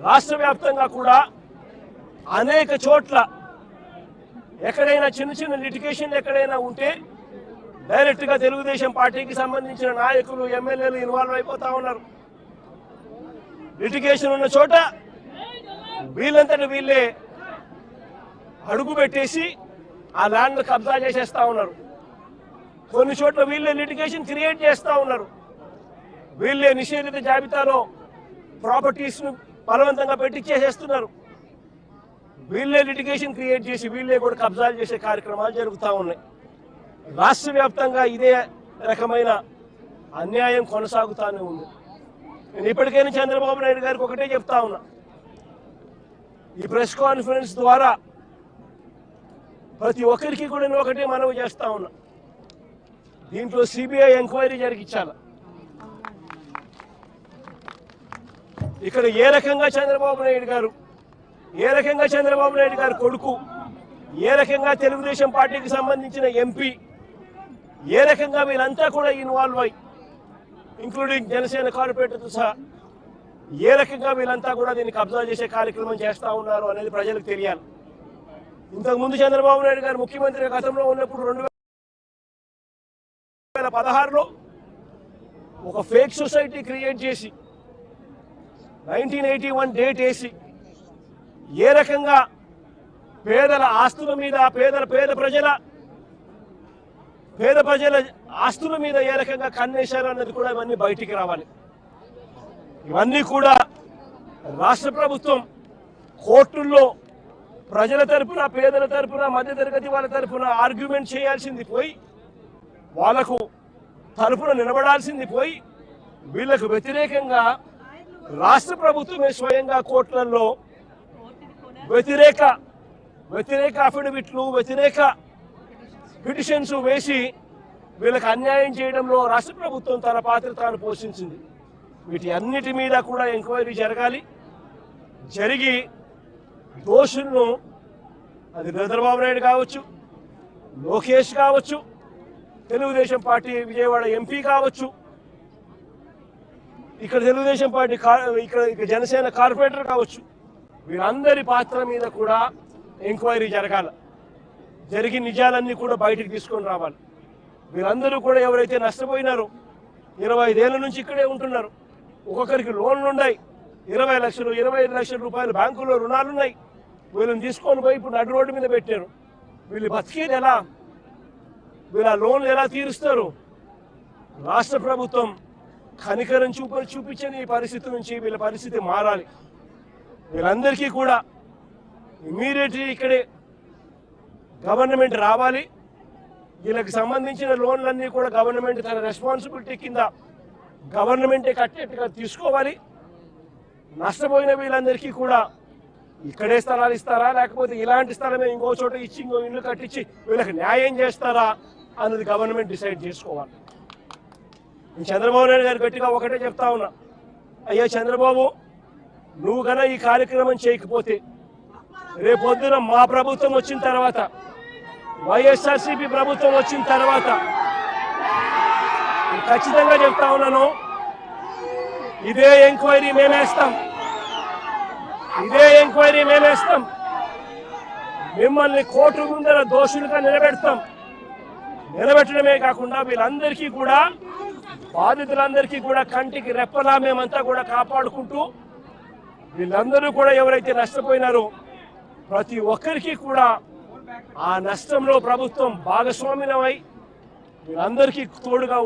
రాష్ట్ర వ్యాప్తంగా కూడా అనేక చోట్ల ఎక్కడైనా చిన్న చిన్న లిటిగేషన్ ఎక్కడైనా ఉంటే డైరెక్ట్గా తెలుగుదేశం పార్టీకి సంబంధించిన నాయకులు ఎమ్మెల్యేలు ఇన్వాల్వ్ అయిపోతా ఉన్నారు. లిటిగేషన్ ఉన్న చోట వీళ్ళంతటి వీళ్ళే అడుగు పెట్టేసి ఆ ల్యాండ్ కబ్జా చేసేస్తా ఉన్నారు. కొన్ని చోట్ల వీళ్ళే లిటిగేషన్ క్రియేట్ చేస్తూ ఉన్నారు. వీళ్ళే నిషేధిత జాబితాలో ప్రాపర్టీస్ను బలవంతంగా పెట్టించేసేస్తున్నారు. వీళ్ళే లిటిగేషన్ క్రియేట్ చేసి వీళ్ళే కూడా కబ్జాలు చేసే కార్యక్రమాలు జరుగుతూ ఉన్నాయి. రాష్ట్ర వ్యాప్తంగా ఇదే రకమైన అన్యాయం కొనసాగుతూనే ఉంది. నేను ఇప్పటికైనా చంద్రబాబు నాయుడు గారికి ఒకటే చెప్తా ఉన్నా, ఈ ప్రెస్ కాన్ఫరెన్స్ ద్వారా ప్రతి ఒక్కరికి కూడా నేను ఒకటే మనవి చేస్తా ఉన్నా, దీంట్లో సిబిఐ ఎంక్వైరీ జరిగించాలి. ఇక్కడ ఏ రకంగా చంద్రబాబు నాయుడు గారు కొడుకు, ఏ రకంగా తెలుగుదేశం పార్టీకి సంబంధించిన ఎంపీ, ఏ రకంగా వీళ్ళంతా కూడా ఇన్వాల్వ్ అయ్యి ఇంక్లూడింగ్ జనసేన కార్పొరేటర్తో సహా ఏ రకంగా వీళ్ళంతా కూడా దీన్ని కబ్జా చేసే కార్యక్రమం చేస్తూ ఉన్నారు అనేది ప్రజలకు తెలియాలి. ఇంతకుముందు చంద్రబాబు నాయుడు గారు ముఖ్యమంత్రి గతంలో ఉన్నప్పుడు 2016లో ఒక ఫేక్ సొసైటీ క్రియేట్ చేసి 1981 డేట్ వేసి ఏ రకంగా పేదల ఆస్తుల మీద పేద ప్రజల ఆస్తుల మీద ఏ రకంగా కన్నేశారు అన్నది కూడా ఇవన్నీ బయటికి రావాలి. ఇవన్నీ కూడా రాష్ట్ర ప్రభుత్వం కోర్టుల్లో ప్రజల తరపున, పేదల తరపున, మధ్యతరగతి వాళ్ళ తరపున ఆర్గ్యుమెంట్ చేయాల్సింది పోయి, వాళ్లకు తరపున నిలబడాల్సింది పోయి, వీళ్లకు వ్యతిరేకంగా రాష్ట్ర ప్రభుత్వమే స్వయంగా కోర్టులలో వ్యతిరేక అఫిడవిట్లు, వ్యతిరేక పిటిషన్స్ వేసి వీళ్ళకి అన్యాయం చేయడంలో రాష్ట్ర ప్రభుత్వం తన పాత్ర తాను పోషించింది. వీటి అన్నిటి మీద కూడా ఎంక్వైరీ జరగాలి. జరిగి దోషులను, అది చంద్రబాబు నాయుడు కావచ్చు, లోకేష్ కావచ్చు, తెలుగుదేశం పార్టీ విజయవాడ ఎంపీ కావచ్చు, ఇక్కడ తెలుగుదేశం పార్టీ ఇక్కడ జనసేన కార్పొరేటర్ కావచ్చు, వీళ్ళందరి పాత్ర మీద కూడా ఎంక్వైరీ జరగాలి. జరిగి నిజాలన్నీ కూడా బయటికి తీసుకొని రావాలి. వీళ్ళందరూ కూడా ఎవరైతే నష్టపోయినారో 25 ఏళ్ల నుంచి ఇక్కడే ఉంటున్నారు, ఒక్కొక్కరికి లోన్లు ఉన్నాయి, 20 లక్షలు 25 లక్షల రూపాయలు బ్యాంకుల్లో రుణాలున్నాయి. వీళ్ళని తీసుకొని పోయి ఇప్పుడు నడు రోడ్డు మీద పెట్టారు. వీళ్ళు బతికేది ఎలా? వీళ్ళ లోన్లు ఎలా తీరుస్తారు? రాష్ట్ర ప్రభుత్వం కనికరం చూపించని ఈ పరిస్థితి నుంచి వీళ్ళ పరిస్థితి మారాలి. వీళ్ళందరికీ కూడా ఇమ్మీడియట్లీ ఇక్కడే గవర్నమెంట్ రావాలి. వీళ్ళకి సంబంధించిన లోన్లన్నీ కూడా గవర్నమెంట్ తన రెస్పాన్సిబిలిటీ కింద గవర్నమెంటే కట్టేట్టుగా తీసుకోవాలి. నష్టపోయిన వీళ్ళందరికీ కూడా ఇక్కడే స్థలాలు ఇస్తారా, లేకపోతే ఇలాంటి స్థలమే ఇంకో చోట ఇచ్చి ఇంకో ఇల్లు కట్టించి వీళ్ళకి న్యాయం చేస్తారా అన్నది గవర్నమెంట్ డిసైడ్ చేసుకోవాలి. నేను చంద్రబాబు నాయుడు గారు గట్టిగా ఒకటే చెప్తా ఉన్నా, అయ్యా చంద్రబాబు, నువ్వు కన్నా ఈ కార్యక్రమం చేయకపోతే రేపొద్దున మా ప్రభుత్వం వచ్చిన తర్వాత, వైఎస్ఆర్సీపీ ప్రభుత్వం వచ్చిన తర్వాత ఖచ్చితంగా చెప్తా ఉన్నాను, ఇదే ఎంక్వైరీ మేమేస్తాం. మిమ్మల్ని కోర్టు ముందర దోషులుగా నిలబెట్టడమే కాకుండా వీళ్ళందరికీ కూడా, బాధితులందరికీ కూడా కంటికి రెప్పలా మేమంతా కూడా కాపాడుకుంటూ, వీళ్ళందరూ కూడా ఎవరైతే నష్టపోయినారో ప్రతి ఒక్కరికి కూడా ఆ నష్టంలో ప్రభుత్వం భాగస్వామ్యమై వీళ్ళందరికీ తోడుగా